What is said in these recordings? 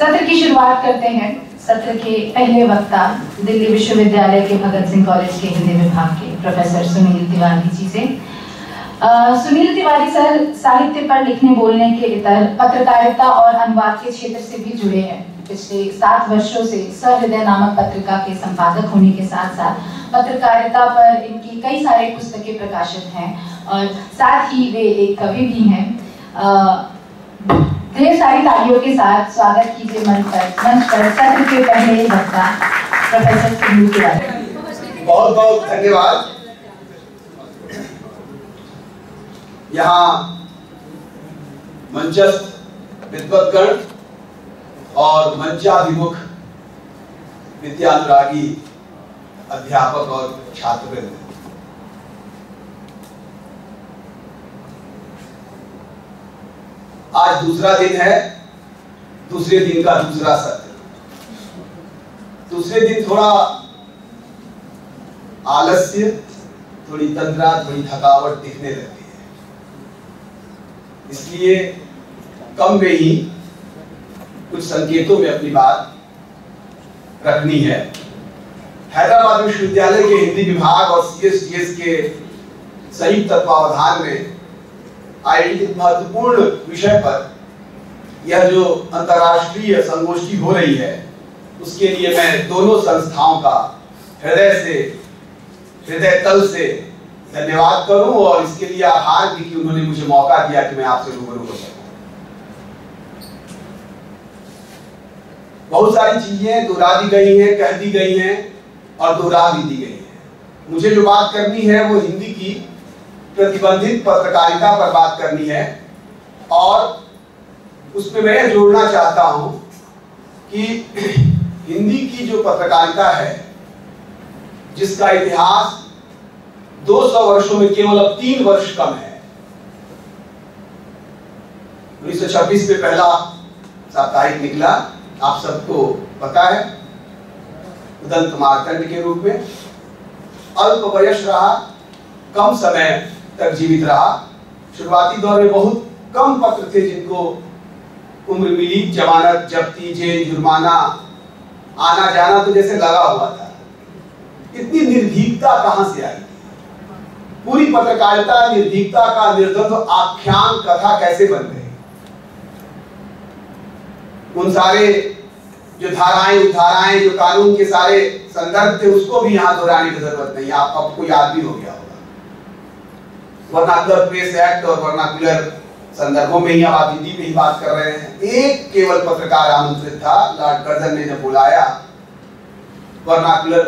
सत्र की शुरुआत करते हैं। सत्र के पहले वक्ता दिल्ली विश्वविद्यालय के भगत सिंह कॉलेज के हिंदी विभाग के प्रोफेसर सुनील तिवारी जी से। सुनील तिवारी सर साहित्य पर लिखने बोलने के इतर पत्रकारिता और अनुवाद के क्षेत्र से भी जुड़े हैं। पिछले 7 वर्षों से सहृदय नामक पत्रिका के संपादक होने के साथ साथ पत्रकारिता पर इनकी कई सारे पुस्तकें प्रकाशित हैं और साथ ही वे एक कवि भी हैं। ढेर सारी तालियों के साथ स्वागत कीजिए मंच पर सत्र के पहले वक्ता प्रोफेसर सुनील तिवारी। बहुत बहुत धन्यवाद। यहाँ मंचस्थ विद्वद्गण और मंचाभिमुख विद्यानुरागी अध्यापक और छात्रवृंद, आज दूसरा दिन है, दूसरे दिन का दूसरा सत्र। दूसरे दिन थोड़ा आलस्य, थोड़ी तंद्रा, थोड़ी थकावट दिखने लगती है, इसलिए कम में ही कुछ संकेतों में अपनी बात रखनी है। हैदराबाद विश्वविद्यालय के हिंदी विभाग और CSDS के संयुक्त तत्वावधान में आयोजित महत्वपूर्ण विषय पर यह जो अंतर्राष्ट्रीय संगोष्ठी हो रही है, उसके लिए मैं दोनों संस्थाओं का हृदय तल से धन्यवाद करूं और इसके लिए आभार भी कि उन्होंने मुझे मौका दिया कि मैं आपसे रूबरू हो सकूं। बहुत सारी चीजें दोहरा दी गई हैं, कह दी गई हैं और दोहरा भी दी गई हैं। मुझे जो बात करनी है वो हिंदी की प्रतिबंधित पत्रकारिता पर बात करनी है और उसमें मैं जोड़ना चाहता हूं कि हिंदी की जो पत्रकारिता है, जिसका इतिहास 200 वर्षों में केवल अब 3 वर्ष कम है। 1926 में पहला साप्ताहिक निकला, आप सबको पता है, उदंत मार्तंड के रूप में। अल्प वयस रहा, कम समय तक जीवित रहा। शुरुआती दौर में बहुत कम पत्र थे जिनको उम्र मिली। जमानत, जब्ती, जेल, जुर्माना, आना जाना तो जैसे लगा हुआ था। इतनी निर्भीकता कहां से आई? पूरी पत्रकारिता निर्भीकता का निर्द्वंद्व आख्यान कथा कैसे बन गई? उन सारे जो धाराएं उधाराएं, जो कानून के सारे संदर्भ थे, उसको भी यहां दोहराने की जरूरत नहीं, आपको याद भी हो गया होगा। वर्नाकुलर प्रेस एक्ट और वर्नाकुलर संदर्भों में ही, अब आप हिंदी में ही बात कर रहे हैं। एक केवल पत्रकार आमंत्रित था, लॉर्ड कर्जन ने जब बुलाया, वर्नाकुलर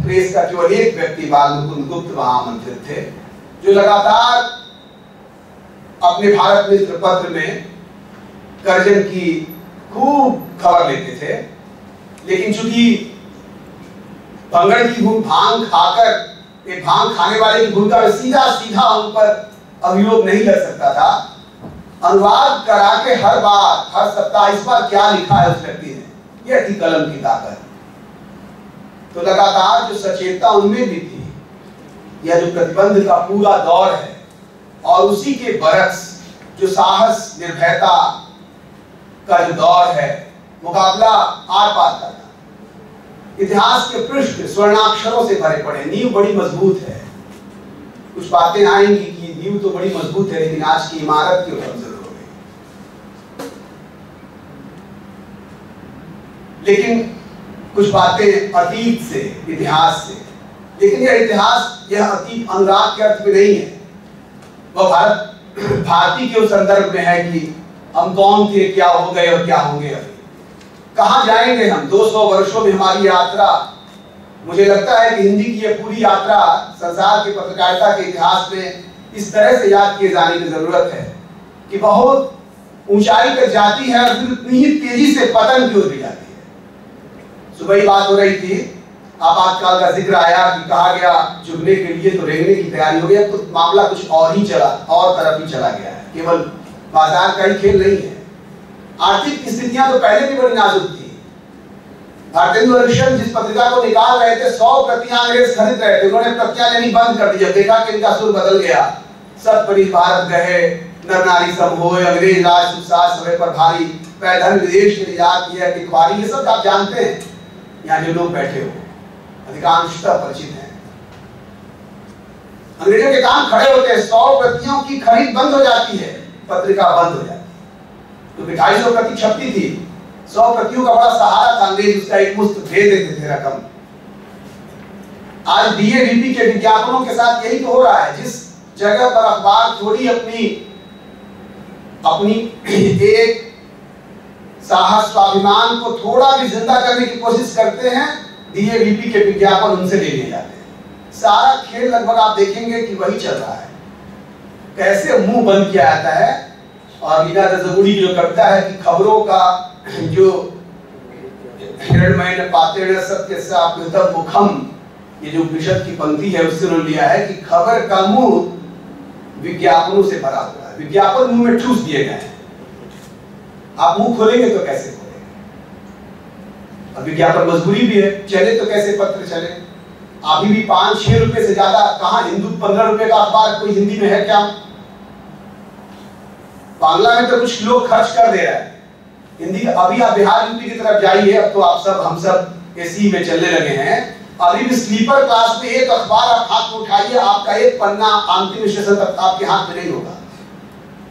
प्रेस का केवल एक व्यक्ति बालमुकुंद गुप्त वहां आमंत्रित थे, जो लगातार अपने भारत मित्र पत्र में कर्जन की खूब खबर लेते थे। लेकिन चूंकि भंगड़ की भांग खाकर, एक भांग खाने वाले की भूमिका में सीधा सीधा उन पर अभियोग नहीं लग सकता था, अनुवाद करा के हर बार, हर सप्ताह इस बार क्या लिखा है उस व्यक्ति ने, यह थी कलम की ताकत। तो लगातार जो सचेतता उनमें भी थी, यह जो प्रतिबंध का पूरा दौर है और उसी के बरक्स जो साहस, निर्भयता का जो दौर है, मुकाबला आर पार का था। इतिहास के पृष्ठ स्वर्णाक्षरों से भरे पड़े, नींव बड़ी मजबूत है। कुछ बातें आएंगी कि नींव तो बड़ी मजबूत है, लेकिन आज की इमारत क्यों कमजोर हो गई। लेकिन कुछ बातें अतीत से, इतिहास से, लेकिन यह इतिहास, यह अतीत अनुराग के अर्थ में नहीं है। वह भारती के उस संदर्भ में है कि हम कौन थे, क्या हो गए और क्या होंगे, अभी कहां जाएंगे हम। 200 वर्षों में हमारी यात्रा, मुझे लगता है कि हिंदी की यह पूरी यात्रा संसार की पत्रकारिता के इतिहास में इस तरह से याद किए जाने की जरूरत है कि बहुत ऊंचाई तक जाती है और फिर इतनी ही तेजी से पतन की ओर भी जाती है। सुबह ही बात हो रही थी, आपातकाल का जिक्र आया कि कहा गया चुगने के लिए तो रेंगने की तैयारी हो गई। तो मामला कुछ और ही चला, और तरफ ही चला गया है। केवल बाजार का ही खेल नहीं है। आर्थिक स्थितियां तो पहले भी बड़ी नाजुक थी। भारतेंदु हरिश्चंद्र जिस पत्रिका को निकाल रहे थे, 100 प्रतियां अंग्रेज खरीद रहे थे, उन्होंने प्रतियां लेनी बंद कर दी। जब देखा कि इनका सुर बदल गया, सब परी भारत गए, नर नारी सब होए, अंग्रेज राज सुसार समय पर भारी, पैदल विदेश निर्यात किया कि ख्वारी, ये सब आप जानते हैं। यहाँ जो लोग बैठे हो अधिकांशतः परिचित हैं। अंग्रेजों के काम खड़े होते हैं, 100 प्रतियों की खरीद बंद हो जाती है, पत्रिका बंद हो जाती है, क्योंकि 250 प्रति छपती थी। 100 प्रतियों का बड़ा सहारा था, अंग्रेज उसका एक मुश्त दे देते थे रकम। आज डीएवीपी के विज्ञापनों के साथ यही तो हो रहा है। जिस जगह पर अखबार थोड़ी अपनी एक साहस स्वाभिमान को थोड़ा भी जिंदा करने की कोशिश करते हैं, डीएवीपी के विज्ञापन उनसे ले लिए जाते हैं। सारा खेल लगभग आप देखेंगे कि वही चल रहा है, कैसे मुंह बंद किया जाता है। और लीला दजगुड़ी जो करता है कि खबरों का जो हिरण्मय पातेड़ सत्य साप्युतम मुखम, ये जो उपनिषद की पंक्ति है उससे उन्होंने लिया है कि खबर का मुंह विज्ञापनों से भरा हुआ है, विज्ञापन मुंह में ठूस दिए गए हैं। आप मुंह खोलेंगे तो कैसे खोलेंगे? अब विज्ञापन मजबूरी भी है, चले तो कैसे पत्र चले। अभी भी 5-6 रुपए से ज्यादा कहां, हिंदू 15 रुपए का अखबार कोई हिंदी में है क्या? बांग्ला में तो कुछ लोग खर्च कर दे रहे हैं हिंदी। अभी आप बिहार यूपी की तरफ जाइए, अब तो आप सब हम सब एसी में चलने लगे हैं। अभी भी स्लीपर क्लास में एक अखबार आप हाथ में उठाइए, आपका एक पन्ना अंतिम स्टेशन तक आपके हाथ में नहीं होगा।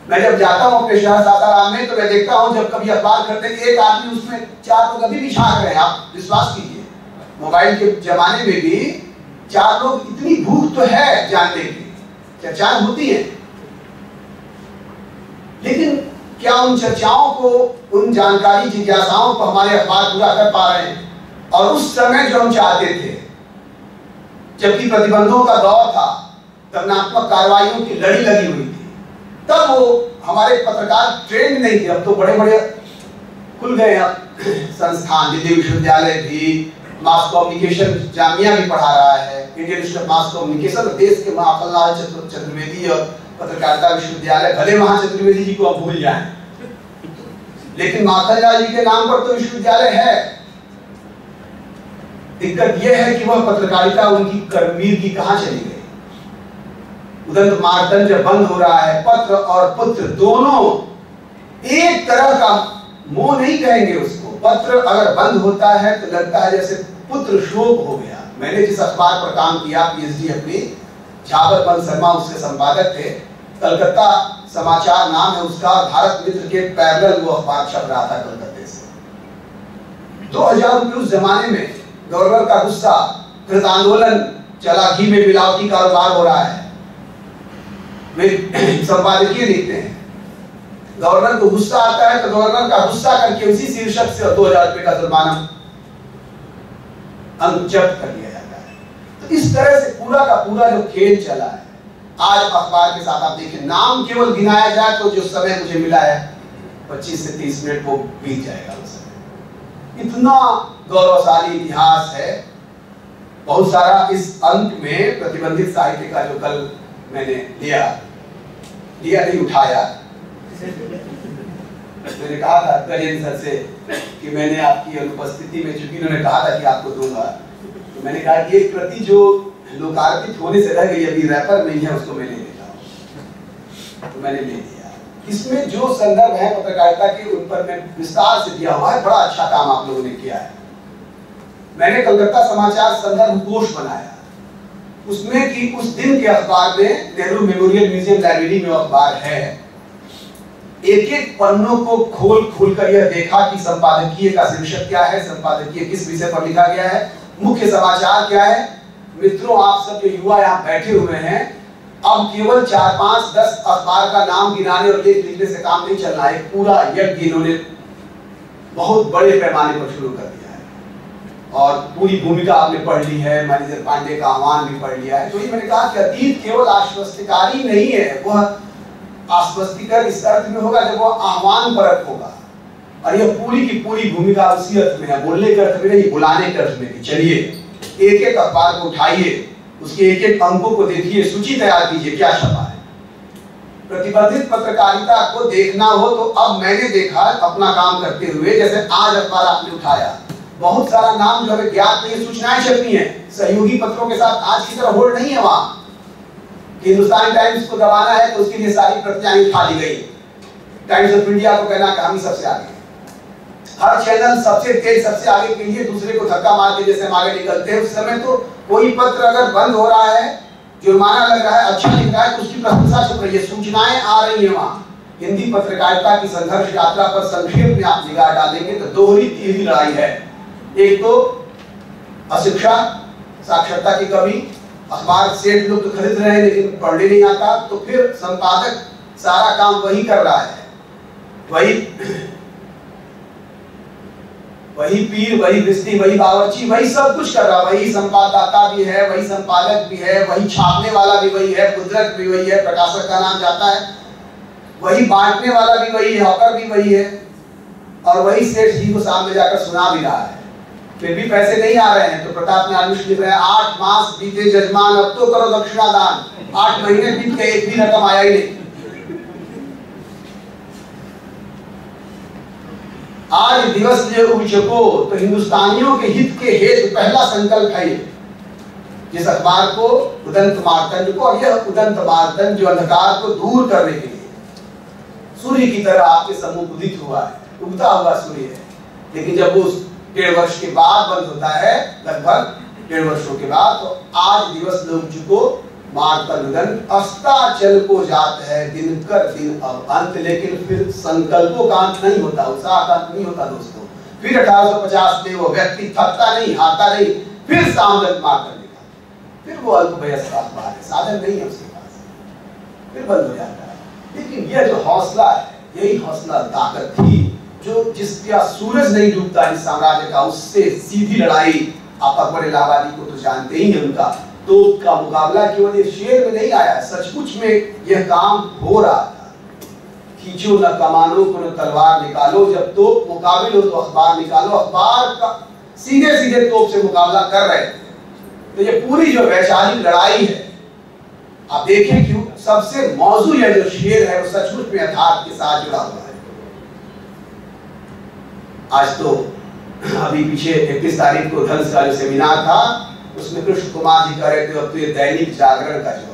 मैं जब जाता हूँ अपने शहर सासाराम में तो मैं देखता हूँ जब कभी अखबार खरीदते एक आदमी उसमें 4 लोग अभी भी झांक रहे हैं। आप विश्वास कीजिए, मोबाइल के जमाने में भी 4 लोग, इतनी भूख तो है जानने की, चर्चाएं होती है, लेकिन क्या उन चर्चाओं को, उन जानकारी जिज्ञासाओं को हमारे अखबार पूरा कर पा रहे हैं? और उस समय जो हम चाहते थे, जबकि प्रतिबंधों का दौर था, दंडात्मक कार्रवाइयों की लड़ी लगी हुई थी, तब वो हमारे पत्रकार ट्रेंड नहीं थे। अब तो बड़े बड़े खुल गए हैं संस्थान, दिल्ली विश्वविद्यालय भी, मास कम्युनिकेशन जामिया भी पढ़ा रहा है, Indian institute of mass communication, देश के माखनलाल चतुर्वेदी और पत्रकारिता विश्वविद्यालय, भले महा चतुर्वेदी जी को हम भूल जाएं, लेकिन माखनलाल जी के नाम पर तो विश्वविद्यालय है। दिक्कत यह है कि वह पत्रकारिता, उनकी कर्मवीर की कहां चली गई? उदंत मार्तंड जब बंद हो रहा है, पत्र और पुत्र दोनों एक तरह का, मोह नहीं कहेंगे उसको, पत्र अगर बंद होता है तो लगता है जैसे पुत्र शोक हो गया। मैंने जिस अखबार पर काम किया, पीएचडी अपनी, झाबर बंद शर्मा उसके संपादक थे, कलकत्ता समाचार नाम है उसका, भारत मित्र के पैरेलल वो अखबार छप रहा था कलकत्ते से। 2000 रुपये उस जमाने में, गवर्नर का गुस्सा, कृत आंदोलन चला, घी में मिलावटी कारोबार हो रहा है, वे संपादकीय लिखते हैं, गवर्नर को गुस्सा आता है तो गवर्नर का गुस्सा करके उसी शीर्षक से 2000 रुपये का जुर्माना जब्त कर लिया जाता है। तो इस तरह से पूरा का पूरा जो खेल चला है, आज अखबार के साथ आप देखिए, नाम केवल गिनाया जाए तो जो समय मुझे मिला है 25 से 30 मिनट वो बीत जाएगा उस समय। इतना गौरवशाली इतिहास है, बहुत सारा। इस अंक में प्रतिबंधित साहित्य का जो कल मैंने लिया नहीं उठाया, मैंने कहा था गजेंद्र सर से कि मैंने आपकी अनुपस्थिति में, चूंकि उन्होंने कहा था कि आपको दूंगा, तो मैंने कहा कि एक प्रति जो लोकार्पित होने से रह गई, अभी रैपर नहीं है, उसको मैं ले लेता हूँ, तो मैंने ले लिया। इसमें जो संदर्भ है पत्रकारिता के, उन पर मैं विस्तार से दिया हुआ है। बड़ा अच्छा काम आप लोगों ने किया है। मैंने कलकत्ता समाचार संदर्भ कोष बनाया, उसमें कि उस दिन के अखबार में, नेहरू मेमोरियल म्यूजियम लाइब्रेरी में अखबार है, एक एक पन्नों को खोल कर यह देखा कि संपादकीय का शीर्षक क्या है, संपादकीय किस विषय पर लिखा गया है, मुख्य समाचार क्या है। मित्रों, आप सब जो युवा यहाँ बैठे हुए हैं, अब केवल 4, 5, 10 अखबार का नाम गिनाने और लेख लिखने से काम नहीं चल रहा है। पूरा यज्ञ इन्होंने बहुत बड़े पैमाने पर शुरू कर दिया है और पूरी भूमिका आपने पढ़ ली है, मैनेजर पांडे का आह्वान भी पढ़ लिया है। तो ये मैंने कहा कि अतीत केवल आश्वस्तिकारी नहीं है, वह आश्वस्तिकर इस अर्थ में होगा जब वह आह्वान परक होगा, और यह पूरी की पूरी भूमिका उसी अर्थ में है, बोलने के अर्थ में नहीं, बुलाने के अर्थ में कि चलिए एक एक अखबार को उठाइए, उसके एक एक अंकों को देखिए, सूची तैयार कीजिए क्या छपा है। प्रतिबंधित पत्रकारिता को देखना हो तो अब मैंने देखा अपना काम करते हुए, जैसे आज अखबार आपने उठाया, बहुत सारा नाम जो हमें ज्ञात नहीं, सूचनाएं छपी हैं सहयोगी पत्रों के साथ, आज की तरह होल्ड नहीं है वहां कि हिंदुस्तान टाइम्स को दबाना है तो उसके लिए सारी प्रतियां उठा ली गई, टाइम्स ऑफ इंडिया को कहना कि हम ही सबसे आगे, हर चैनल सबसे तेज सबसे आगे के लिए दूसरे को धक्का मार के जैसे हम आगे निकलते हैं, उस समय तो कोई पत्र अगर बंद हो रहा है, जुर्माना लग रहा है, अच्छा लिख रहा है तो उसकी प्रशंसा छप रही है, सूचनाएं आ रही है। वहां हिंदी पत्रकारिता की संघर्ष यात्रा पर संक्षेप में आप निगाह डालेंगे तो दोहरी तीसरी लड़ाई है। एक तो अशिक्षा, साक्षरता की कमी, अखबार सेठ लोग तो खरीद रहे हैं लेकिन पढ़ने नहीं आता, तो फिर संपादक सारा काम वही कर रहा है, वही पीर, वही बिस्ती, वही बावर्ची, वही सब कुछ कर रहा है, वही संपादकता भी है, वही संपादक भी है, वही छापने वाला भी वही है, मुद्रक भी वही है, प्रकाशक का नाम जाता है, वही बांटने वाला भी वही है, हॉकर भी वही है, और वही सेठ जी को सामने जाकर सुना भी रहा है। फिर भी पैसे नहीं आ रहे हैं तो प्रताप नारायण लिख रहे हैं 8 मास बीते जजमान अब तो करो दक्षिणा दान। 8 महीने बीत गए, एक भी रकम आया ही नहीं। आज दिवस जो उचको तो हिंदुस्तानियों के हित के हेतु पहला संकल्प है जिस अखबार को उदंत मार्तंड को, और यह उदंत मार्तंड जो अंधकार को दूर करने के लिए सूर्य की तरह आपके सम्मुख उदित हुआ है, उगता हुआ सूर्य है, लेकिन जब वो 1.5 वर्ष के बाद बंद होता है, लगभग 1.5 वर्षों के बाद, तो आज दिवस लोग चुको मार्तंडन अस्ताचल को जात है दिन कर दिन अब अंत, लेकिन फिर संकल्पों का अंत नहीं होता, उत्साह का अंत नहीं होता दोस्तों। फिर 1850 में वो व्यक्ति थकता नहीं, हारता नहीं, फिर सामदत मार कर देगा, फिर वो अल्पवयस्क अखबार है, साधन नहीं है उसके पास, फिर बंद हो जाता है। लेकिन यह जो हौसला है, यही हौसला ताकत थी जो जिसका सूरज नहीं डूबता इस साम्राज्य का, उससे सीधी लड़ाई। आप अकबर इलाहाबादी को तो जानते ही हैं, उनका तोप का मुकाबला केवल ये शेर में नहीं आया, सचमुच में यह काम हो रहा था। खींचो न कमानों को न तलवार निकालो, जब तोप मुकाबिल हो तो अखबार निकालो। अखबार का सीधे सीधे तोप से मुकाबला कर रहे थे। तो ये पूरी जो वैचारिक लड़ाई है, आप देखें क्यों सबसे मौजू यह जो शेर है वो सचमुच में यथार्थ के साथ जुड़ा हुआ है। आज तो अभी पीछे 31 तारीख को धनुष का जो सेमिनार था, उसमें कृष्ण कुमार जी कह रहे थे अब तो ये दैनिक जागरण का जो है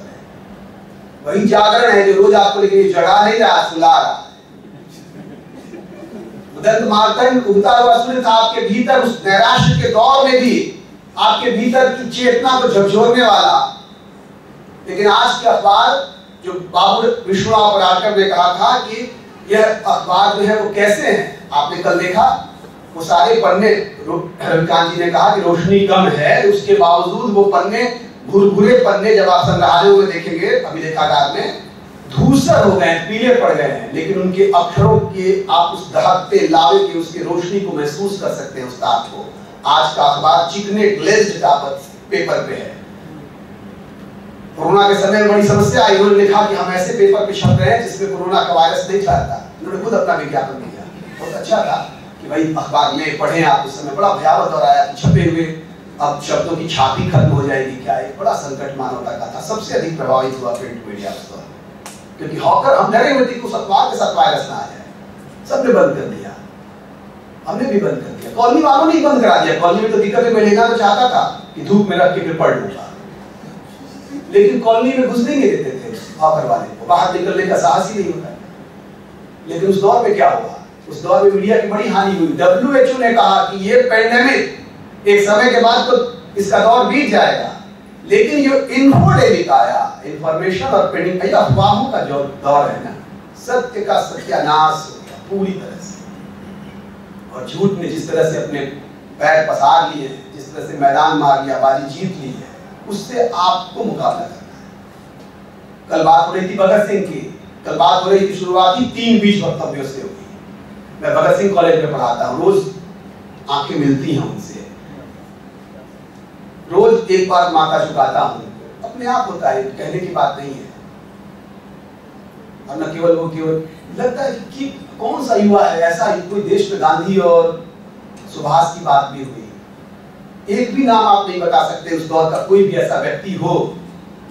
वही जागरण है जो रोज आपको लेकिन जगा नहीं रहा, सुला रहा है। उदंत मार्तंड उगता हुआ सूर्य था आपके भीतर, उस नैराश्य के दौर में भी आपके भीतर की चेतना को झकझोरने वाला। लेकिन आज के अखबार जो बाबू विष्णुराव पराडकर ने कहा था कि यह अखबार जो है वो कैसे है, आपने कल देखा वो सारे पन्ने, रविकांत जी ने कहा कि रोशनी कम है, उसके बावजूद वो पन्ने भूरे पन्ने जब आप संग्रहालयों में देखेंगे अभिलेखागार में धूसर हो गए, पीले पड़ गए हैं, लेकिन उनके अक्षरों के आप उस दहकते लावे की उसकी रोशनी को महसूस कर सकते हैं उस ताप को। आज का अखबार चिकने ग्लेज्ड पेपर पे है। कोरोना के समय में बड़ी समस्या आई, उन्होंने लिखा कि हम ऐसे पेपर पे छप रहे हैं जिसमें कोरोना का वायरस नहीं फैलता। उन्होंने खुद अपना विज्ञापन दिया, बहुत अच्छा था कि भाई अखबार में पढ़ें आप। उस समय बड़ा भयावह दौर आया कि छपे हुए अब शब्दों की छाप ही खत्म हो जाएगी क्या, एक बड़ा संकट मानवता का था। सबसे अधिक प्रभावित हुआ प्रिंट मीडिया उस दौर में, क्योंकि हॉकर हम डरे हुए थे कि उस अखबार के साथ वायरस ना आ जाए। सबने बंद कर दिया, हमने भी बंद कर दिया, कॉलोनी वालों ने बंद करा दिया। कॉलोनी में तो दिक्कत है, मैं लेना तो चाहता था कि धूप में रख के फिर पढ़ लूंगा, लेकिन कॉलोनी में घुसने नहीं देते थे हॉकर वाले को, बाहर निकलने का साहस ही नहीं होता। लेकिन उस दौर में क्या हुआ, उस दौर में मीडिया की बड़ी हानि हुई। WHO ने कहा कि ये पैंडेमिक एक समय के बाद तो इसका दौर बीत जाएगा, लेकिन ये इन्फोडेमिक आया, इंफॉर्मेशन और पेडिंग, अफवाहों का जो दौर है ना, सत्य का सत्यानाश हो गया पूरी तरह से। और झूठ ने जिस तरह से अपने पैर पसार लिए, जिस तरह से मैदान मार लिया, बाजी जीत ली है, उससे आपको मुकाबला करना है। कल बात हो रही थी भगत सिंह की, कल बात हो रही थी शुरुआती 3 बीच वक्तव्यों से होगी। मैं भगत सिंह कॉलेज में पढ़ाता हूँ, रोज आंखें मिलती हैं उनसे, रोज एक बार माथा झुकाता हूँ, अपने आप होता है, कहने की बात नहीं है। और न केवल वो, केवल लगता है कि कौन सा युवा है ऐसा, कोई देश में गांधी और सुभाष की बात भी हुई, एक भी नाम आप नहीं बता सकते उस दौर का कोई भी ऐसा व्यक्ति हो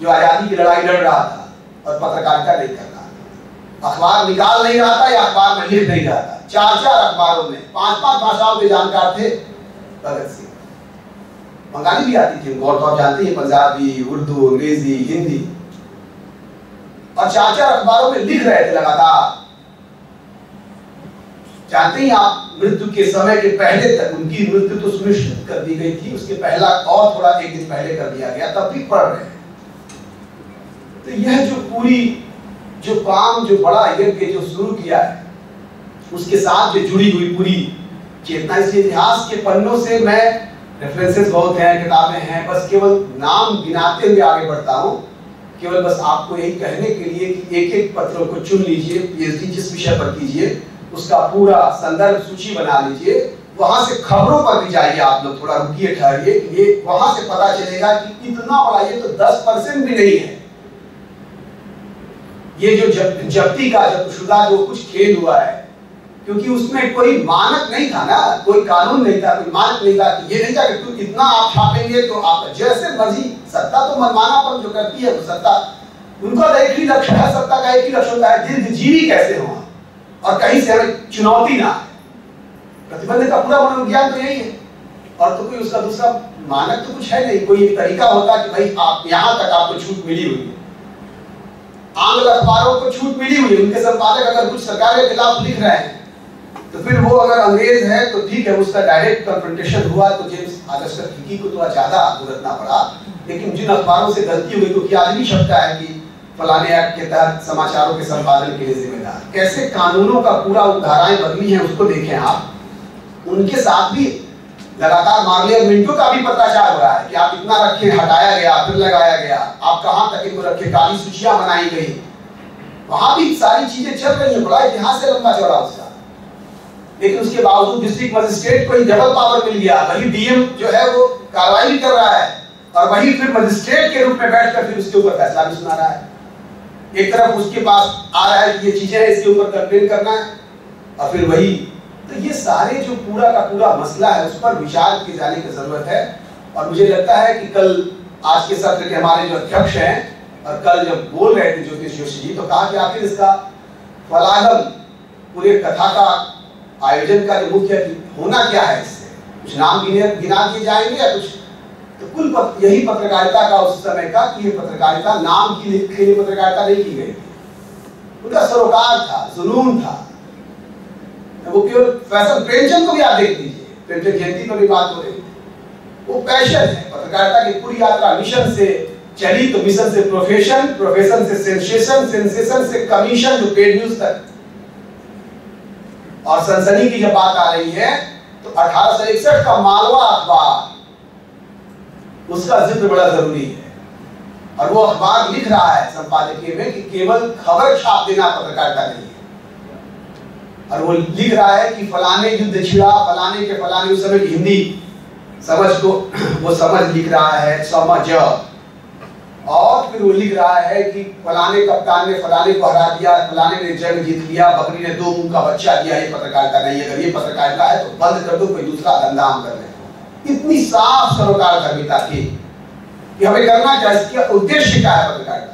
जो आजादी की लड़ाई लड़ रहा था और पत्रकारिता नहीं कर रहा था, अखबार निकाल नहीं रहा था या अखबार में लिख नहीं रहा था। 4-4 अखबारों में 5-5 भाषाओं के जानकार थे भगत सिंह। बंगाली भी आती थी, गौर तो जानते हैं, पंजाबी, उर्दू, अंग्रेजी, हिंदी, और 4-4 अखबारों में लिख रहे थे लगातार। जानते ही आप मृत्यु के समय के पहले तक उनकी मृत्यु तो सुनिश्चित कर दी गई थी, उसके पहला और थोड़ा एक दिन पहले कर दिया गया, तब भी पढ़ रहे हैं। तो यह जो पूरी जो काम जो बड़ा यज्ञ जो शुरू किया है उसके साथ जो जुड़ी हुई पूरी चेतना, इस इतिहास के पन्नों से मैं रेफरेंसेस बहुत हैं, किताबें हैं, बस केवल नाम गिनाते हुए आगे बढ़ता हूँ। केवल बस आपको यही कहने के लिए कि एक एक पत्रों को चुन लीजिए, पीएचडी जिस विषय पर कीजिए उसका पूरा संदर्भ सूची बना लीजिए, वहां से खबरों पर भी जाइए, आप लोग थोड़ा रुकिए, ठहरिए, ये वहां से पता चलेगा कि इतना बड़ा, ये तो 10% भी नहीं है। ये जो जब्ती का जब्तशुदा जो कुछ खेल हुआ है, क्योंकि उसमें कोई मानक नहीं था ना, कोई कानून नहीं था, कोई मानक नहीं था कि ये नहीं था कि तुम इतना आप छापेंगे तो आप जैसे मर्जी, सत्ता तो मनमानापन जो करती है वो सत्ता, उनका तो एक ही लक्ष्य है, सत्ता का एक ही लक्ष्य होता है दीर्घजीवी कैसे हो और कहीं से हमें चुनौती ना आए। प्रतिबंध का पूरा मनोविज्ञान तो यही है, और तो कोई उसका दूसरा मानक तो कुछ है नहीं। कोई एक तरीका होता कि भाई आप यहाँ तक आपको छूट मिली हुई है, आंग्ल अखबारों को छूट मिली हुई है, उनके संपादक अगर कुछ सरकार के खिलाफ लिख रहे हैं तो फिर वो अगर अंग्रेज है तो ठीक है, उसका डायरेक्ट कन्फ्रंटेशन हुआ तो जेम्स ऑगस्टस हिकी को थोड़ा ज्यादा भुगतना पड़ा, लेकिन जिन अखबारों से गलती हुई क्योंकि आज भी छपता है कि फलाने एक्ट के तहत समाचारों के संपादन के लिए जिम्मेदार, कैसे कानूनों का पूरा धाराएं बदली हैं उसको देखें आप। उनके साथ भी लगातार मार्ले और मिंटो का भी पत्राचार हो रहा है कि आप इतना रखे, हटाया गया, फिर लगाया गया, आप कहां तक इनको रखे, काली सूचियां बनाई गई, वहां भी सारी चीजें चल रही है, बड़ा इतिहास है लंबा चौड़ा उसका। लेकिन उसके बावजूद डिस्ट्रिक्ट मजिस्ट्रेट को डबल पावर मिल गया, वही डीएम जो है वो कार्रवाई भी कर रहा है और वही फिर मजिस्ट्रेट के रूप में बैठकर फिर उसके ऊपर फैसला भी सुना रहा है। एक तरफ उसके पास आ रहा है कि ये चीजें हैं, इसके ऊपर कंप्लेन करना है, और फिर वही, तो ये सारे जो पूरा का पूरा मसला है उस पर विचार किए जाने की जरूरत है। और मुझे लगता है कि कल आज के सत्र के हमारे जो अध्यक्ष हैं और कल जब बोल रहे थे ज्योतिष जोशी जी, तो कहा कि आखिर इसका फलागम पूरे कथा का आयोजन का जो मुख्य होना क्या है, इससे कुछ नाम गिना दिए जाएंगे या कुछ, तो कुल यही पत्रकारिता का उस समय का कि ये पत्रकारिता नाम की लिए पत्रकारिता नहीं की गई थी, उनका सरोकार था, जुनून था, वो केवल फैशन। प्रेमचंद को भी आप देख लीजिए, प्रेमचंद जयंती पर भी बात हो रही थी, वो पैशन है पत्रकारिता की पूरी यात्रा, मिशन से चली तो मिशन से प्रोफेशन, प्रोफेशन से सेंसेशन, सेंसेशन से कमीशन जो पेड न्यूज तक। और सनसनी की जब बात आ रही है तो 1861 का मालवा अखबार, उसका जिक्र बड़ा जरूरी है, और वो अखबार लिख रहा है संपादकीय में कि केवल खबर छाप देना पत्रकारिता नहीं है, और वो लिख रहा है कि फलाने युद्ध छिड़ा, फलाने के फलाने, उस समय की हिंदी समझ को वो समझ लिख रहा है, समझ, और फिर वो लिख रहा है कि फलाने कप्तान ने फलाने को हरा दिया, फलाने ने जंग जीत लिया, बकरी ने 2 मुंह का बच्चा दिया। ये पत्रकारिता नहीं है, अगर ये पत्रकारिता है तो बंद कर दो, कोई दूसरा धंधा हम कर ले। इतनी साफ सरोकार धर्मिता थी कि हमें करना क्या, इसका उद्देश्य क्या है पत्रकारिता।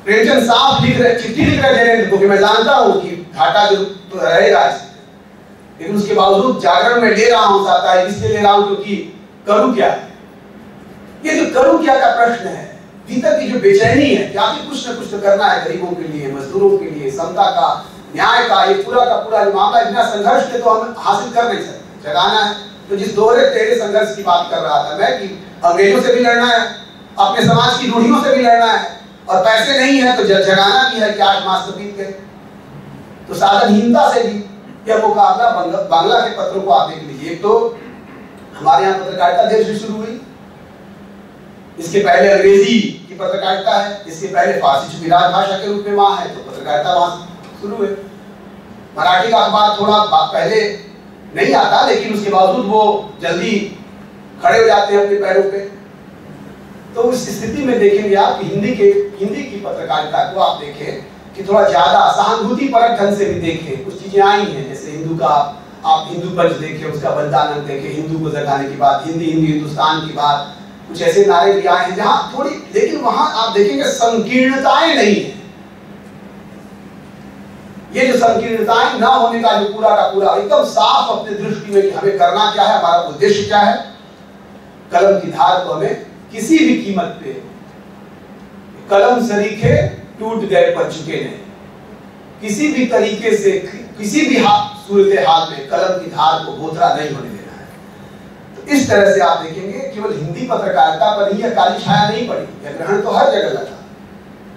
प्रेमचंद साफ लिख रहे, चिट्ठी लिख रहे जयेंद्र को कि मैं जानता हूं कि घाटा जो तो रहेगा, लेकिन उसके बावजूद जागरण में ले रहा हूं, साथ है इसलिए ले रहा हूं क्योंकि करूं क्या। ये जो करूं क्या का प्रश्न है, भीतर की जो बेचैनी है कि आखिर कुछ न कुछ तो करना है गरीबों के लिए, मजदूरों के लिए, समता का, न्याय का, ये पूरा का पूरा जो मामला, बिना संघर्ष के तो हम हासिल कर नहीं सकते, जगाना है। तो जिस दोहरे तेरे संघर्ष की बात कर रहा था मैं कि अंग्रेजों से भी लड़ना है, अपने समाज की रूढ़ियों से भी लड़ना है, और पैसे नहीं है तो जगाना भी है कि 8 मास तो बीत गए, तो साधनहीनता से भी यह मुकाबला। बांग्ला के पत्रों को आप देख लीजिए, एक तो हमारे यहाँ पत्रकारिता देश से शुरू हुई, इसके पहले अंग्रेजी की पत्रकारिता है, इसके पहले फारसी चूंकि राजभाषा के रूप में वहां है तो पत्रकारिता वहां शुरू है। मराठी का अखबार थोड़ा पहले नहीं आता, लेकिन उसके बावजूद वो जल्दी खड़े हो जाते हैं अपने पैरों पे। तो उस स्थिति में देखेंगे आप हिंदी की पत्रकारिता को आप देखें कि थोड़ा ज्यादा सहानुभूति परक ढंग से भी देखें। कुछ चीजें आई हैं, जैसे हिंदू का आप हिंदू पंच देखें, उसका बलिदान देखें, हिंदू को जगाने की बात, हिंदी हिंदुस्तान की बात, कुछ ऐसे नारे भी आए हैं जहां थोड़ी, लेकिन वहां आप देखेंगे संकीर्णताएं नहीं है। ये जो संकीर्णताएं ना होने का जो पूरा का पूरा एकदम साफ अपने दृष्टि में कि हमें करना क्या है, हमारा उद्देश्य क्या है, कलम की धार को हमें किसी भी कीमत पे, कलम सरीखे टूट गए पर चुके नहीं, किसी भी तरीके से किसी भी सूरत हाल में कलम की धार को बोथरा नहीं होने देना है। तो इस तरह से आप देखेंगे केवल हिंदी पत्रकारिता पर ही यह काली छाया नहीं पड़ी, यह ग्रहण तो हर जगह लगा,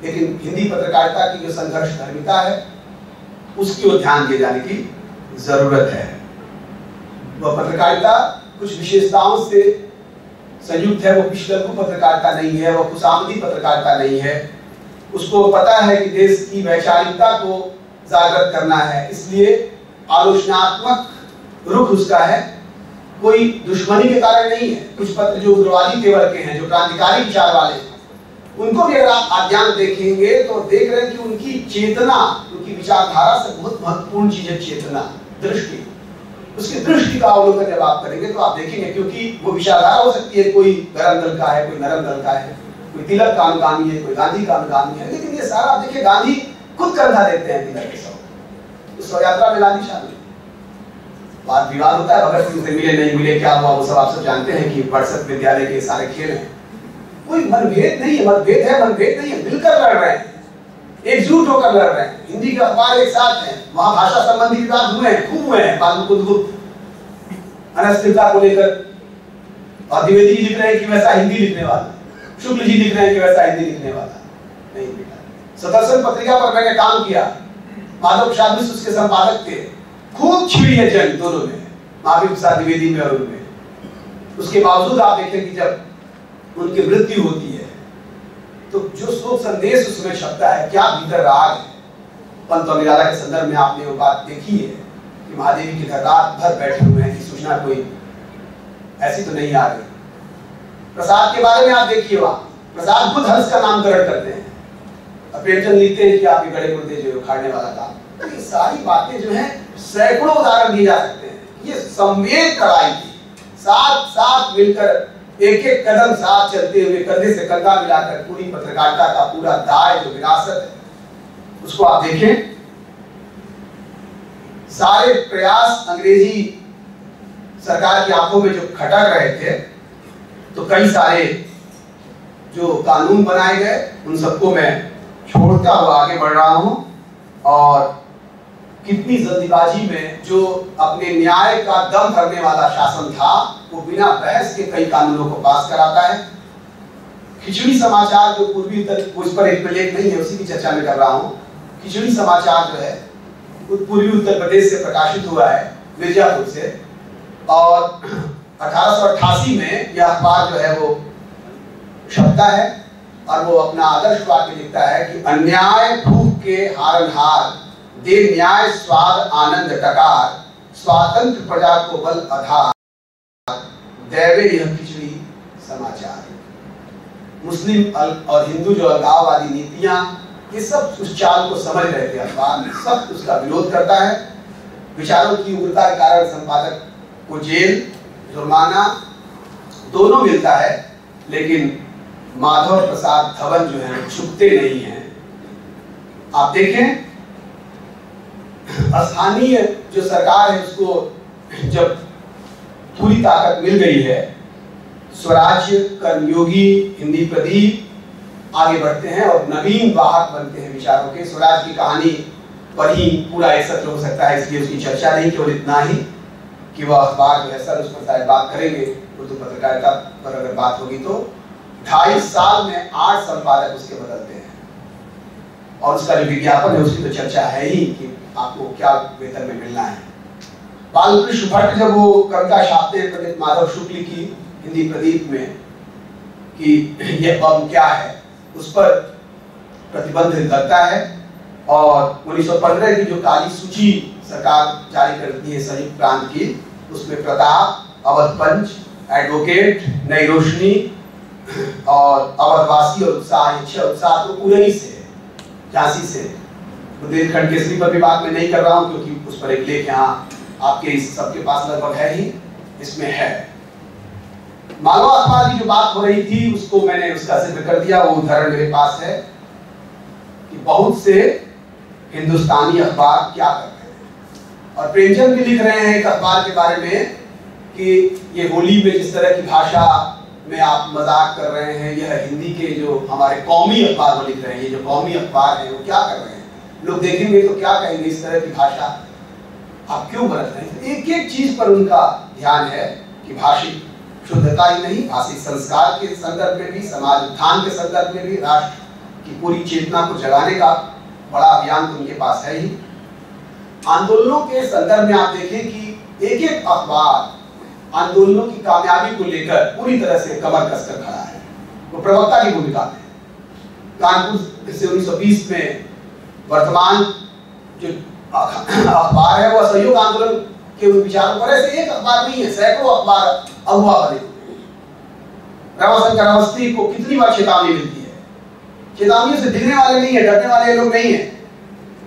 लेकिन हिंदी पत्रकारिता की जो संघर्ष धर्मिता है उसकी ओर ध्यान दिए जाने की जरूरत है। वह पत्रकारिता कुछ विशेषताओं से संयुक्त है, वो पिछलग्गू पत्रकारिता नहीं है, वो खुशामदी पत्रकारिता नहीं है। उसको पता है कि देश की वैचारिकता को जागृत करना है, इसलिए आलोचनात्मक रुख उसका है, कोई दुश्मनी के कारण नहीं है। कुछ पत्र जो उग्रवादी तेवर के हैं, जो क्रांतिकारी विचार वाले हैं, उनको भी अगर आप आद्यांत देखेंगे तो देख रहे हैं कि उनकी चेतना, उनकी विचारधारा से बहुत महत्वपूर्ण चीज है चेतना, दृष्टि। उसकी दृष्टि का अवलोकन जब आप करेंगे तो आप देखेंगे, क्योंकि वो विचारधारा हो सकती है, कोई गरम दल का है, कोई नरम दल का है, कोई तिलक का अनुगामी है, कोई गांधी का अनुगामी है, लेकिन ये सारा आप देखिए गांधी खुद कंधा देते हैं तिलक के साथ। उस यात्रा में गांधी शामिल, बात विवाद होता है, भगत सिंह से मिले नहीं मिले, क्या हुआ, वो सब आप सब जानते हैं कि वर्षक विद्यालय के सारे खेल हैं। कोई मनभेद नहीं है, मतभेद है, मनभेद नहीं है, मिलकर लड़ रहे हैं, एकजुट होकर लड़ रहे हैं। हिंदी के अखबार एक साथ हैं, वहां भाषा संबंधी विवाद हुए हैं, खूब हुए हैं, अनस्थिरता को लेकर, और द्विवेदी जी लिख रहे हैं कि वैसा हिंदी लिखने वाला, शुक्ल जी लिख रहे हैं कि वैसा हिंदी लिखने वाला नहीं लिखा। सदर्शन पत्रिका पर मैंने काम किया, माधव प्रसाद मिश्र उसके संपादक थे, खूब छिड़ी है जंग दोनों में, महावीर प्रसाद द्विवेदी में और उनमें। उसके बावजूद आप देखें कि जब उनकी मृत्यु होती है तो जो शोक संदेश उसमें छपता है, क्या भीतर राग है। पंत और निराला के संदर्भ में आपने वो बात देखी है कि महादेवी की रात भर बैठे हुए हैं कि सूचना कोई ऐसी तो नहीं आ रही। प्रसाद के बारे में आप देखिए, वहां प्रसाद खुद हंस का नामकरण करते हैं, प्रेमचंद लिखते हैं कि आप ये गड़े मुर्दे जो उखाड़ने वाला काम। तो ये सारी बातें जो हैं सैकड़ों उदाहरण दिए जा सकते हैं। ये संवेद कड़ाई थी, साथ साथ मिलकर एक एक कदम साथ चलते हुए, कंधे से कंधा मिलाकर पूरी पत्रकारिता का पूरा दाय जो विरासत है उसको आप देखें। सारे प्रयास अंग्रेजी सरकार की आंखों में जो खटक रहे थे, तो कई सारे जो कानून बनाए गए उन सबको मैं छोड़ता हुआ आगे बढ़ रहा हूं। और कितनी जल्दीबाजी में जो अपने न्याय का दम भरने वाला शासन था, वो बिना बहस के कई कानूनों को पास कराता है। खिचड़ी समाचार जो पूर्वी उत्तर, उस पर एक प्रलेख नहीं है, उसी की चर्चा में कर रहा हूँ। खिचड़ी समाचार जो है पूर्वी उत्तर प्रदेश से प्रकाशित हुआ है, मिर्जापुर से, और 1888 में यह अखबार जो है वो छपता है और वो अपना आदर्श वाक्य लिखता है कि अन्याय फूक के हारनहार, दे न्याय स्वाद आनंद टकार, स्वातंत्र प्रजा को बल आधार, दैवे यह खिचड़ी समाचार। मुस्लिम और हिंदू जो अलगाववादी नीतियां, ये सब उस चाल को समझ रहे थे अखबार में, सब उसका विरोध करता है। विचारों की उग्रता के कारण संपादक को जेल, जुर्माना दोनों मिलता है, लेकिन माधव प्रसाद धवन जो है छुपते नहीं हैं। आप देखें स्थानीय जो सरकार है उसको जब पूरी ताकत मिल गई है, स्वराज्य, कर्मयोगी, हिंदी प्रदीप आगे बढ़ते हैं और नवीन वाहक बनते हैं विचारों के। स्वराज की कहानी पर ही पूरा एक सत्र हो सकता है, इसलिए उसकी चर्चा नहीं, केवल इतना ही कि वह अखबार जो है सर उस पर शायद बात करेंगे, उर्दू पत्रकारिता पर अगर बात होगी तो 2.5 साल में 8 संपादक उसके बदलते हैं, और उसका जो विज्ञापन है उसकी तो चर्चा है ही कि आपको क्या वेतन में मिलना है। बालकृष्ण भट्ट जब वो कविता छापते हैं पंडित माधव शुक्ल की हिंदी प्रदीप में कि यह बम क्या है, उस पर प्रतिबंध लगता है, और 1915 की जो काली सूची सरकार जारी करती है संयुक्त प्रांत की, उसमें प्रताप, अवध पंच, एडवोकेट, नई रोशनी और अवधवासी और उत्साह, 6 उत्साह तो पूरे ही से, झांसी से। बुंदेलखंड केसरी पर भी बात मैं नहीं कर रहा हूं क्योंकि उस पर एक लेख यहाँ आपके सबके पास लगभग है ही, इसमें है। मालवा अखबार की जो बात हो रही थी उसको मैंने उसका जिक्र कर दिया, वो उदाहरण मेरे पास है कि बहुत से हिंदुस्तानी अखबार क्या करते हैं। और प्रेमचंद भी लिख रहे हैं एक अखबार के बारे में कि ये होली में जिस तरह की भाषा में आप मजाक कर रहे हैं, यह हिंदी के जो हमारे कौमी अखबार वो लिख रहे हैं, ये जो कौमी अखबार है वो क्या कर रहे हैं, लोग देखेंगे तो क्या कहेंगे इस तरह की भाषा। आप क्यों बरत रहे हैं? एक एक चीज पर उनका ध्यान है कि भाषिक शुद्धता ही नहीं, भाषिक संस्कार के संदर्भ में भी, समाज उत्थान के संदर्भ में भी, राष्ट्र की पूरी चेतना को जगाने का बड़ा अभियान तो उनके पास है ही। आंदोलनों के संदर्भ में आप देखें कि एक एक अखबार आंदोलनों की कामयाबी को लेकर पूरी तरह से कमर कसकर खड़ा है, वो प्रवक्ता की भूमिका में। कानपुर से 1920 में वर्तमान जो अखबार है वो असहयोग आंदोलन के विचारों पर, ऐसे एक अखबार नहीं है, सैकड़ों अखबार अगुआ बने। रमाशंकर अवस्थी को कितनी बार चेतावनी मिलती है, चेतावनी से दिखने वाले नहीं है, डरने वाले लोग नहीं है।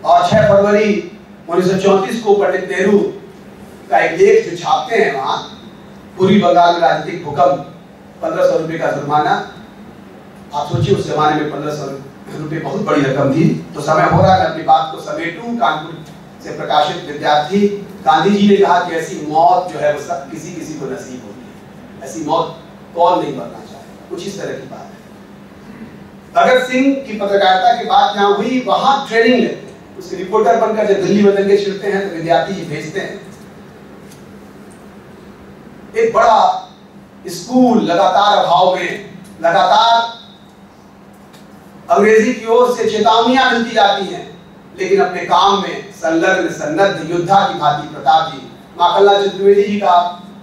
और 6 फरवरी 1934 को पंडित नेहरू का एक लेख जो छापते हैं वहां, पूर्वी बंगाल में राजनीतिक भूकंप, 1500 रुपए का जुर्माना। आप सोचिए उस जमाने में 1500 रुपए बहुत बड़ी रकम थी। तो समय हो रहा है मैं अपनी बात को समेटूं। कानपुर से प्रकाशित विद्यार्थी, गांधी जी ने कहा कि ऐसी मौत जो है वो सब किसी किसी को नसीब होती है, ऐसी मौत कौन नहीं मरना चाहे, कुछ इस तरह की बात है। भगत सिंह की पत्रकारिता की बात जहां हुई, वहां ट्रेनिंग लेते हैं, उसके रिपोर्टर बनकर जब दिल्ली में दंगे छिड़ते हैं तो विद्यार्थी जी भेजते हैं। एक बड़ा स्कूल लगातार अभाव में, लगातार अंग्रेजी की ओर से चेतावनियां मिलती जाती हैं, लेकिन अपने काम में संलग्न सन्नद्ध योद्धा की भांति प्रताप जी, माखनलाल चतुर्वेदी जी का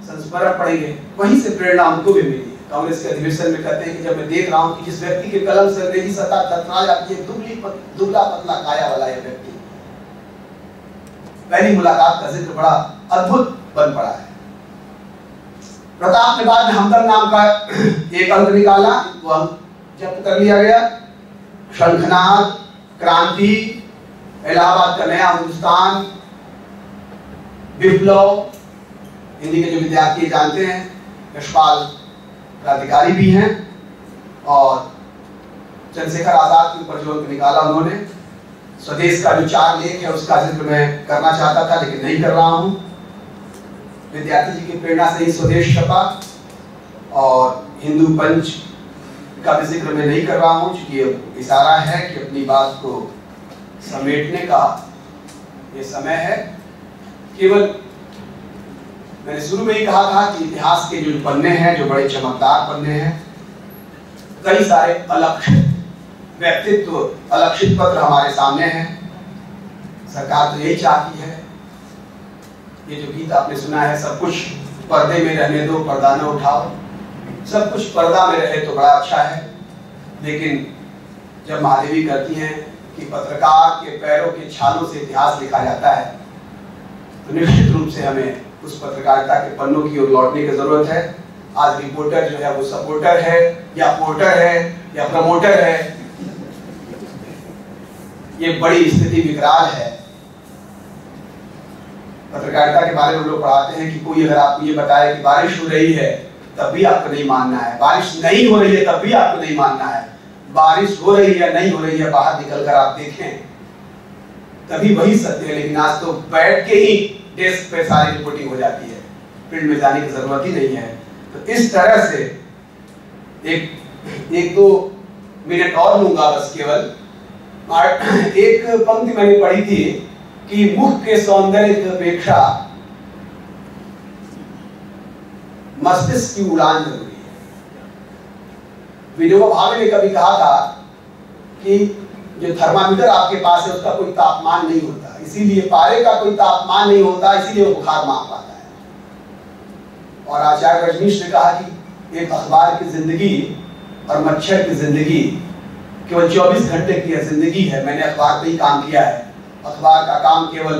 संस्मरण पढ़ेंगे, वहीं से प्रेरणा उनको भी मिली। कांग्रेस के अधिवेशन में कहते हैं कि जब मैं देख रहा हूं कि जिस व्यक्ति के कलम से अंग्रेजी सत्ता थरथरा जाती है, दुबला पतला काया वाला यह व्यक्ति, पहली मुलाकात का जिक्र बड़ा अद्भुत बन पड़ा है। प्रताप ने बाद में हमदम नाम का एक अंक निकाला, वो अंक जब्त कर लिया गया। शंखनाद, क्रांति, इलाहाबाद का नया हिंदुस्तान, विप्लव, हिंदी के जो विद्यार्थी जानते हैं, यशपाल क्रांतिकारी भी हैं, और चंद्रशेखर आजाद के ऊपर जो अंक निकाला उन्होंने, स्वदेश का जो 4 लेख है उसका जिक्र मैं करना चाहता था लेकिन नहीं कर रहा हूं। विद्यार्थी जी की प्रेरणा से ही स्वदेश छपा, और हिंदू पंच का भी जिक्र मैं नहीं कर रहा हूं, क्योंकि इशारा है कि अपनी बात को समेटने का ये समय है। केवल मैंने शुरू में ही कहा था कि इतिहास के जो पन्ने हैं, जो बड़े चमकदार पन्ने हैं, कई सारे अलक्षित व्यक्तित्व, अलक्षित पत्र हमारे सामने हैं। सरकार तो यही चाहती है, ये जो गीत आपने सुना है, सब कुछ पर्दे में रहने दो, पर्दा न उठाओ, सब कुछ पर्दा में रहे तो बड़ा अच्छा है। लेकिन जब महादेवी कहती हैं कि पत्रकार के पैरों के छालों से इतिहास लिखा जाता है, तो निश्चित रूप से हमें उस पत्रकारिता के पन्नों की ओर लौटने की जरूरत है। आज रिपोर्टर जो है वो सपोर्टर है या पोर्टर है या प्रमोटर है, ये बड़ी स्थिति विकराल है। पत्रकारिता के बारे में लोग पढ़ाते हैं कि कोई अगर आपको ये बताए कि बारिश हो रही है तब भी आपको नहीं मानना है, बारिश नहीं हो रही है तब भी आपको नहीं मानना है, बारिश हो रही है नहीं हो रही है बाहर निकलकर आप देखें तभी वही सत्य है। लेकिन आज तो बैठ के ही डेस्क पे सारी रिपोर्टिंग हो जाती है, फील्ड में जाने की जरूरत ही नहीं है। तो इस तरह से एक 2 मिनट और लूंगा बस केवल। एक पंक्ति मैंने पढ़ी थी कि मुख के सौंदर्य की अपेक्षा मस्तिष्क की उड़ान जरूरी है। विनोबा भावे ने कभी कहा था कि जो थर्मामीटर आपके पास है उसका कोई तापमान नहीं होता, इसीलिए पारे का कोई तापमान नहीं होता, इसीलिए वो बुखार माप पाता है। और आचार्य रजनीश ने कहा कि एक अखबार की जिंदगी और मच्छर की जिंदगी केवल 24 घंटे की जिंदगी है। मैंने अखबार पे ही काम किया है। अखबार का काम केवल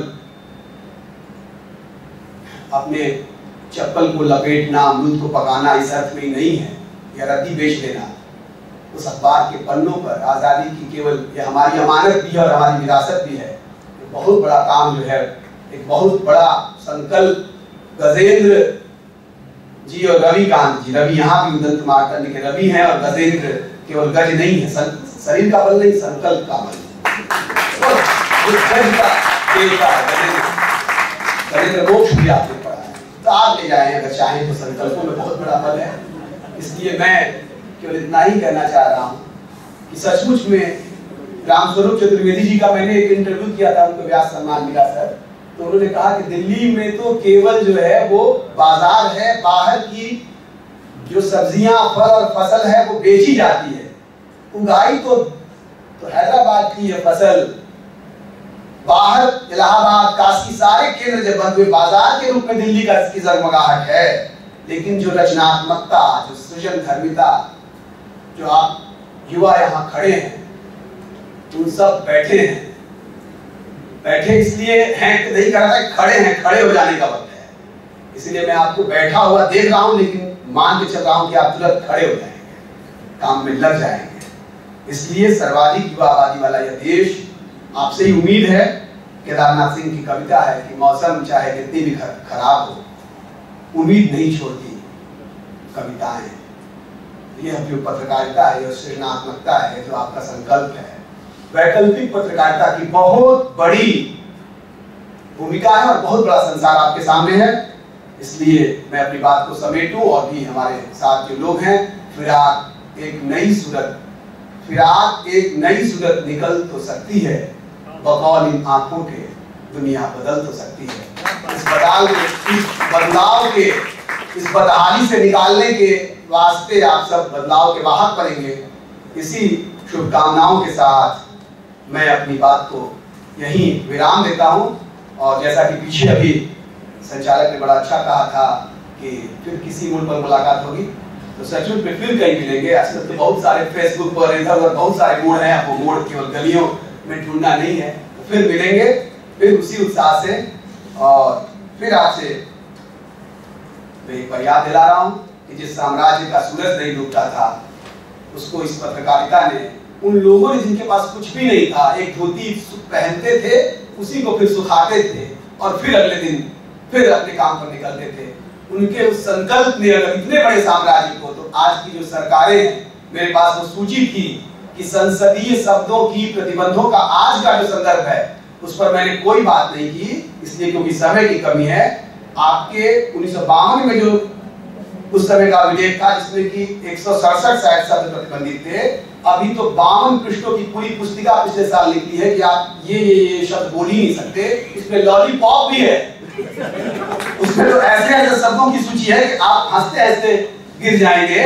अपने चप्पल को लपेटना, अमरूद को पकाना इस अर्थ में ही नहीं है, या रद्दी बेच देना। उस अखबार के पन्नों पर आज़ादी की केवल ये हमारी अमानत भी है और हमारी विरासत भी है। बहुत बड़ा काम जो है, एक बहुत बड़ा संकल्प गजेंद्र जी और रविकांत जी, रवि यहाँ भी उदंत मार्तंड के रवि हैं और गजेंद्र केवल गज नहीं है, शरीर का बल नहीं, संकल्प का बल। गजेंद्र मोक्ष भी आपने पढ़ा है, तो आप ले जाएं अगर चाहें तो। संकल्पों में बहुत बड़ा बल है। इसलिए मैं केवल इतना ही कहना चाह रहा हूँ कि सचमुच में रामस्वरूप चतुर्वेदी जी का मैंने एक इंटरव्यू किया था, उनको व्यास सम्मान मिला सर, तो उन्होंने कहा कि दिल्ली में तो केवल जो है वो बाजार है, बाहर की जो सब्जियां, फल और फसल है वो बेची जाती है, उगाई तो हैदराबाद की है फसल। बाहर इलाहाबाद, काशी, सारे केंद्र जब बंद हुए, बाजार के रूप में दिल्ली का इसकी जगमगाहट है। लेकिन जो रचनात्मकता, जो सृजन धर्मिता, जो आप युवा यहाँ खड़े हैं, उन सब बैठे हैं। बैठे इसलिए हैं कि नहीं कर रहा, खड़े हैं, खड़े हो जाने का वक्त है। इसलिए मैं आपको बैठा हुआ देख रहा हूं, लेकिन मान के चल रहा हूं कि आप तुरंत खड़े हो जाएंगे, काम में लग जाएंगे। इसलिए सर्वाधिक युवा आबादी वाला यह देश, आपसे ही उम्मीद है। केदारनाथ सिंह की कविता है कि मौसम चाहे कितनी भी खराब हो, उम्मीद नहीं छोड़ती कविताएं। यह जो पत्रकारिता है, यह सृजनात्मकता है, जो आपका संकल्प है। वैकल्पिक पत्रकारिता की बहुत बड़ी भूमिका है और बहुत बड़ा संसार आपके सामने है। इसलिए मैं अपनी बात को समेटूं और भी हमारे साथ जो लोग हैं, फिराक एक नई सूरत निकल तो सकती है, बकौल इन आंखों के दुनिया बदल तो सकती है। इस बदहाली से निकालने के वास्ते आप सब बदलाव के वाहक बनेंगे। इसी शुभकामनाओं के साथ मैं अपनी बात को यहीं विराम देता हूं। और जैसा कि पीछे अभी संचालक ने बड़ा अच्छा कहा था कि फिर किसी मूड पर मुलाकात होगी, तो सचमुच में फिर कहीं मिलेंगे। असल तो बहुत सारे फेसबुक पर इधर उधर बहुत सारे मोड़ हैं, वो मोड़ केवल गलियों में ढूंढना नहीं है। तो फिर मिलेंगे, फिर उसी उत्साह से। और फिर आपसे मैं एक बार याद दिला रहा हूँ कि जिस साम्राज्य का सूरज नहीं डूबता था, उसको इस पत्रकारिता ने, उन लोगों ने जिनके पास कुछ भी नहीं था, एक धोती पहनते थे, उसी को फिर सुखाते थे और फिर अगले दिन फिर अपने काम पर निकलते थे। उनके उस संकल्प ने अगर इतने बड़े साम्राज्य को, तो आज की जो सरकारें हैं, मेरे पास वो सूची थी कि संसदीय शब्दों की प्रतिबंधों का आज का जो संदर्भ है, उस पर मैंने कोई बात नहीं की, इसलिए क्योंकि समय की कमी है। आपके 1952 में जो उस समय का विधेयक था, जिसमें कि 167 शायद शब्द प्रतिबंधित थे, अभी तो 52 पृष्ठों की पूरी पुस्तिका पिछले साल निकली है कि आप ये शब्द बोल ही नहीं सकते। इसमें लॉलीपॉप भी है, उसमें तो ऐसे शब्दों की सूची है कि आप हंसते हंसते गिर जाएंगे।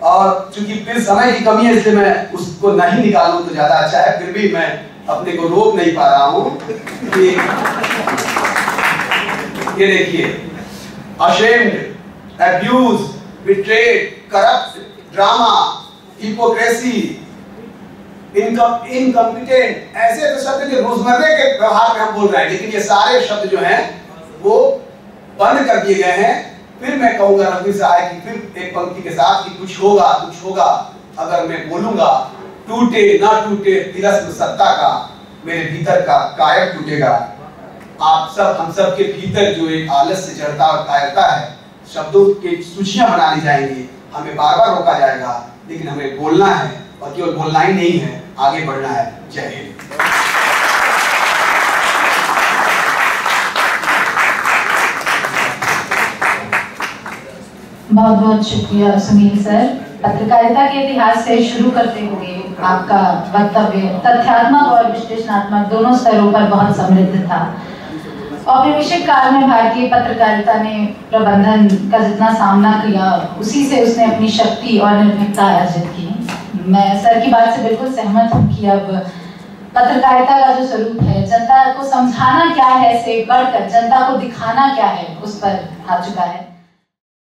और चूंकि फिर समय की कमी है, इसलिए मैं उसको नहीं निकालूं तो ज्यादा अच्छा है। फिर भी मैं अपने को रोक नहीं पा रहा हूं कि ये देखिए, ashamed, abuse, betrayed, corrupt, drama, hypocrisy, incompetent, ऐसे तो शब्द जो रोजमर्रे के व्यवहार में हम बोल रहे हैं, लेकिन ये सारे शब्द जो हैं वो बंद कर दिए गए हैं। फिर मैं कहूंगा रफी साहब की फिर एक पंक्ति के साथ कि कुछ होगा अगर मैं बोलूंगा, टूटे ना टूटे तिलस्म सत्ता का, मेरे भीतर का कायर टूटेगा। आप सब, हम सब के भीतर जो एक आलस्य, जड़ता और कायरता है, शब्दों की सूचियां बना ली जाएंगी, हमें बार बार रोका जाएगा, लेकिन हमें बोलना है और केवल बोलना ही नहीं है, आगे बढ़ना है। जय हिंद। बहुत बहुत शुक्रिया सुनील सर। पत्रकारिता के इतिहास से शुरू करते हुए आपका वक्तव्य तथ्यात्मक और विश्लेषणात्मक दोनों स्तरों पर बहुत समृद्ध था। औपनिवेशिक काल में भारतीय पत्रकारिता ने प्रबंधन का जितना सामना किया, उसी से उसने अपनी शक्ति और निर्भीकता अर्जित की। मैं सर की बात से बिल्कुल सहमत हूँ कि अब पत्रकारिता का जो स्वरूप है, जनता को समझाना क्या है से बढ़कर जनता को दिखाना क्या है, उस पर आ चुका है।